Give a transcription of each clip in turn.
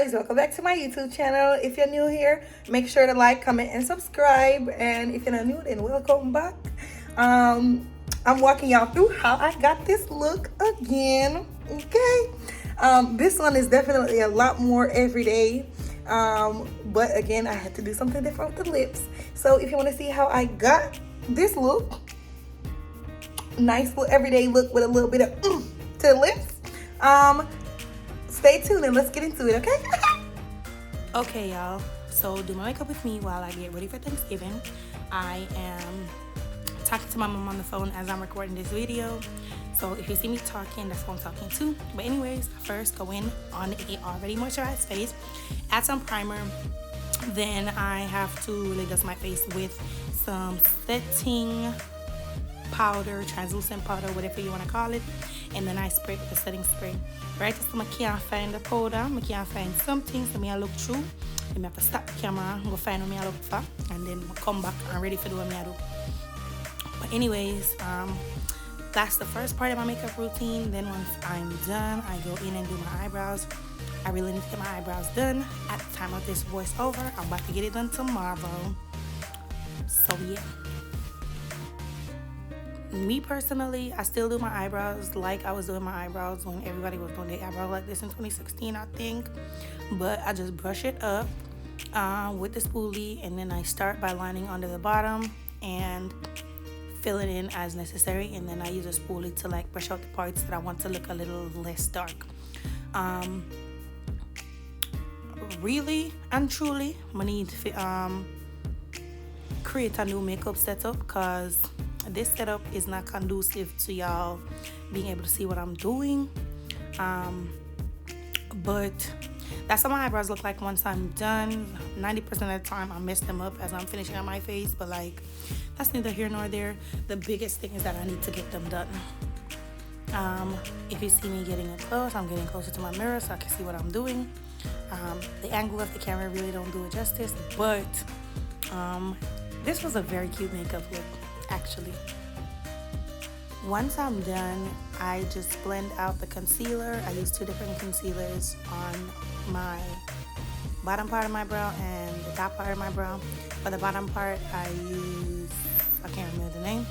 guys, welcome back to my YouTube channel. If you're new here, make sure to like, comment, and subscribe. And if you're not new, then welcome back. I'm walking y'all through how I got this look again. Okay. This one is definitely a lot more everyday. But again, I had to do something different with the lips. So if you want to see how I got this look, nice little everyday look with a little bit of to the lips, stay tuned and let's get into it, okay? Okay, y'all, so do my makeup with me while I get ready for Thanksgiving. I am talking to my mom on the phone as I'm recording this video, so if you see me talking, that's who I'm talking to. But anyways, first go in on a already moisturized face, add some primer, then I have to really dust my face with some setting powder, translucent powder, whatever you want to call it, and then I spray it with a setting spray. Right, so I can't find the powder, I can't find something, so I look through. I have to stop the camera, go find what I look for, and then come back and ready for do what I do. But anyways, that's the first part of my makeup routine. Then once I'm done, I go in and do my eyebrows. I really need to get my eyebrows done at the time of this voiceover. I'm about to get it done tomorrow. So yeah. Me personally, I still do my eyebrows like I was doing my eyebrows when everybody was doing their eyebrows like this in 2016, I think. But I just brush it up with the spoolie, and then I start by lining under the bottom and fill it in as necessary, and then I use a spoolie to like brush out the parts that I want to look a little less dark. Really and truly, I need to create a new makeup setup because this setup is not conducive to y'all being able to see what I'm doing. But that's how my eyebrows look like once I'm done. 90% of the time I mess them up as I'm finishing on my face, but like that's neither here nor there. The biggest thing is that I need to get them done. If you see me getting it close, I'm getting closer to my mirror so I can see what I'm doing. The angle of the camera really don't do it justice, but this was a very cute makeup look, actually. Once I'm done, I just blend out the concealer. I use two different concealers on my bottom part of my brow and the top part of my brow. For the bottom part, I can't remember the name.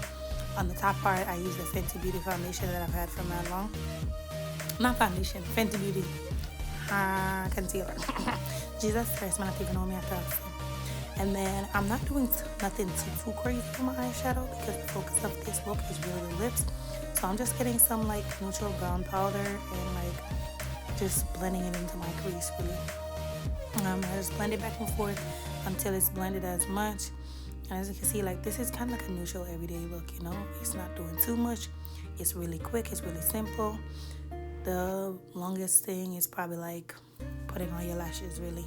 On the top part, I use the Fenty Beauty foundation that I've had for mad long. Not foundation, Fenty Beauty concealer. Jesus Christ, man, I don't even know me after. And then I'm not doing nothing too crazy for my eyeshadow because the focus of this look is really the lips. So I'm just getting some like neutral brown powder and like just blending it into my crease really. I just blend it back and forth until it's blended as much. And as you can see, like this is kind of like a neutral everyday look, you know? It's not doing too much. It's really quick. It's really simple. The longest thing is probably like putting on your lashes really.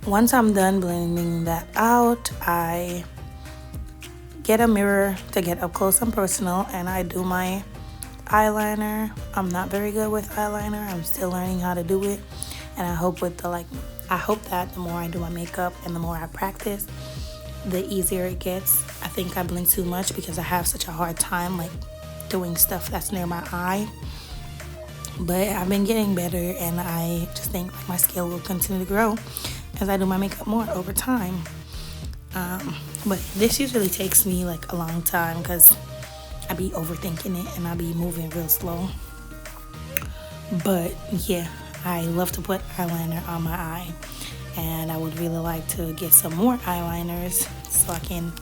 Once I'm done blending that out, I get a mirror to get up close and personal, and I do my eyeliner. I'm not very good with eyeliner. I'm still learning how to do it, and I hope that the more I do my makeup and the more I practice, the easier it gets. I think I blend too much because I have such a hard time like doing stuff that's near my eye. But I've been getting better, and I just think like my skill will continue to grow as I do my makeup more over time. But this usually takes me like a long time because I be overthinking it and I be moving real slow. But yeah, I love to put eyeliner on my eye, and I would really like to get some more eyeliners so I can,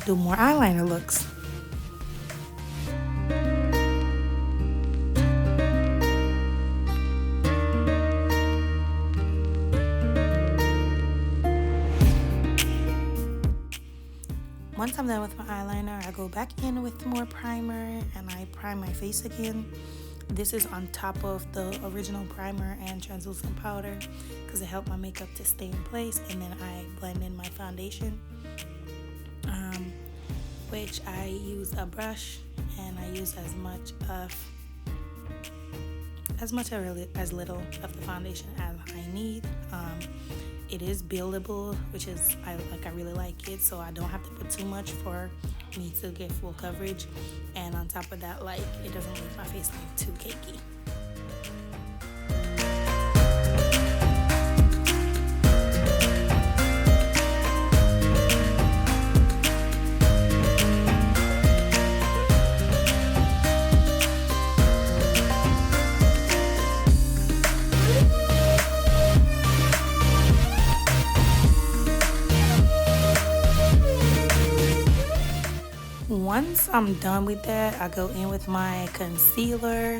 do more eyeliner looks. I'm done with my eyeliner, I go back in with more primer and I prime my face again. This is on top of the original primer and translucent powder because it helped my makeup to stay in place. And then I blend in my foundation, which I use a brush and I use as little of the foundation as I need. It is buildable, which is I really like it, so I don't have to put too much for me to get full coverage. And on top of that, like, it doesn't make my face look too cakey. Once I'm done with that, I go in with my concealer.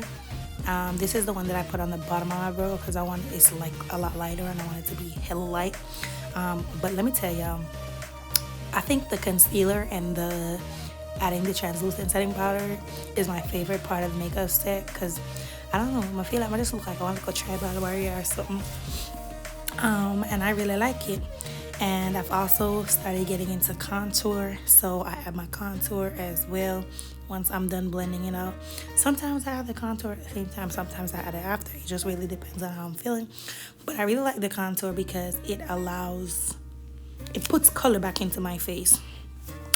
This is the one that I put on the bottom of my brow because I want it's like a lot lighter and I want it to be hella light. But let me tell y'all, I think the concealer and adding the translucent setting powder is my favorite part of the makeup set because I don't know, I feel like I just look like I want to go try by the warrior or something. And I really like it. And I've also started getting into contour, so I add my contour as well once I'm done blending it out. Sometimes I add the contour at the same time, sometimes I add it after. It just really depends on how I'm feeling. But I really like the contour because it puts color back into my face.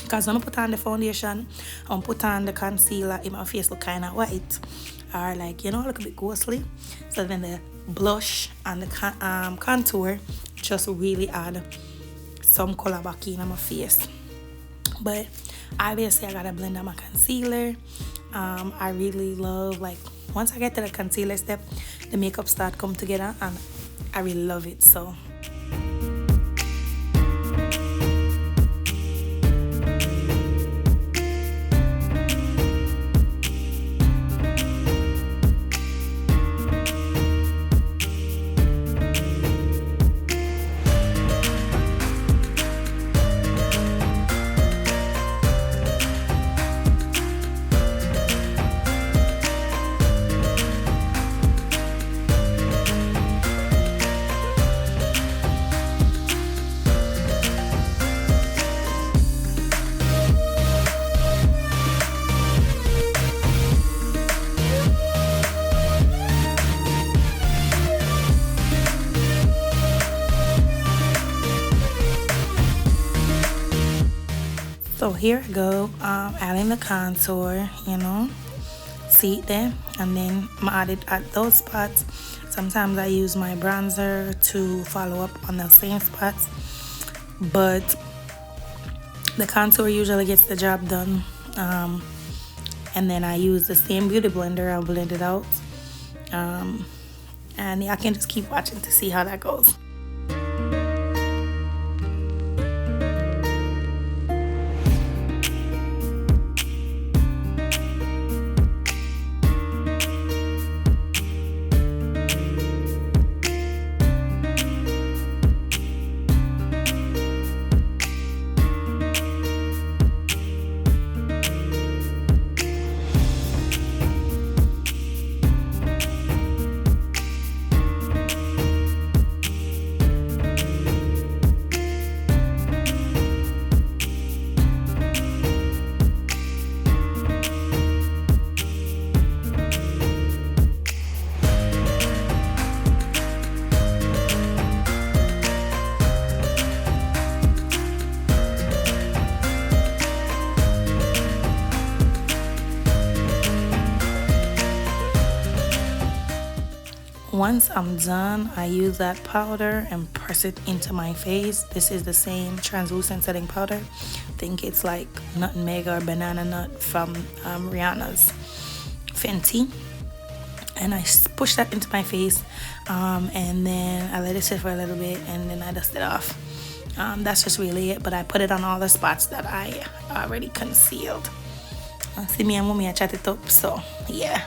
Because when I put on the foundation, I'm put on the concealer, my face look kind of white. Or like, a little bit ghostly. So then the blush and the contour just really add some color back in my face. But obviously I gotta blend out my concealer. I really love, like, once I get to the concealer step, the makeup start come together and I really love it. So So here I go, adding the contour, see it there, and then I'm add it at those spots. Sometimes I use my bronzer to follow up on the same spots, but the contour usually gets the job done. And then I use the same beauty blender, I'll blend it out, and I can just keep watching to see how that goes. Once I'm done, I use that powder and press it into my face. This is the same translucent setting powder. I think it's like nutmeg or banana nut from Rihanna's Fenty. And I push that into my face, and then I let it sit for a little bit, and then I dust it off. That's just really it, but I put it on all the spots that I already concealed. See me and mommy, I chat it up, so yeah.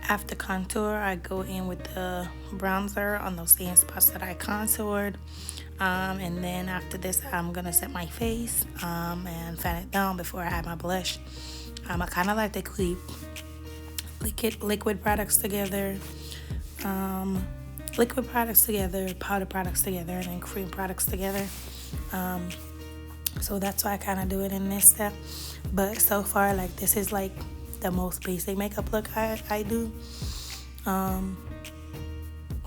After contour, I go in with the bronzer on those same spots that I contoured. And then after this, I'm gonna set my face and fan it down before I add my blush. I kind of like to keep liquid products together, powder products together, and then cream products together. So that's why I kind of do it in this step. But so far, like, this is like the most basic makeup look I do.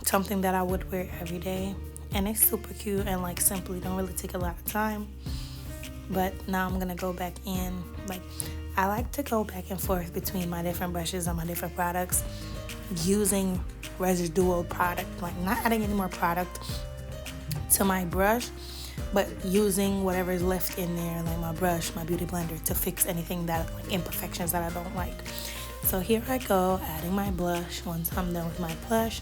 Something that I would wear every day, and it's super cute and like simply don't really take a lot of time. But now I'm gonna go back in. Like, I like to go back and forth between my different brushes and my different products, using residual product, like not adding any more product to my brush, but using whatever is left in there, like my brush, my beauty blender, to fix anything that, like, imperfections that I don't like. So here I go, adding my blush. Once I'm done with my blush,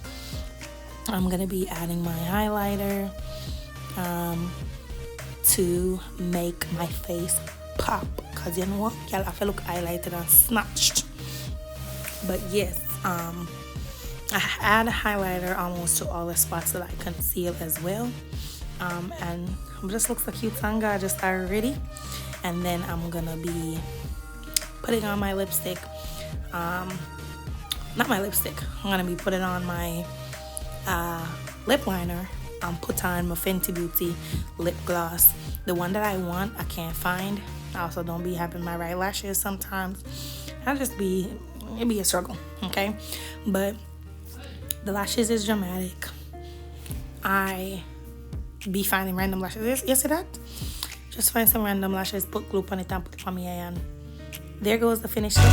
I'm gonna be adding my highlighter to make my face pop, because you know what, y'all, I feel look highlighted and snatched. But yes, I add highlighter almost to all the spots that I conceal as well. And it just looks so cute and gorgeous already. And then I'm gonna be putting on my lipstick. Not my lipstick, I'm gonna be putting on my lip liner. Put on my Fenty Beauty lip gloss. The one that I want, I can't find. I also don't be having my right lashes sometimes. It'd be a struggle, okay? But the lashes is dramatic. I be finding random lashes. You see that? Just find some random lashes, put glue on it and put it on my eye, and there goes the finished look.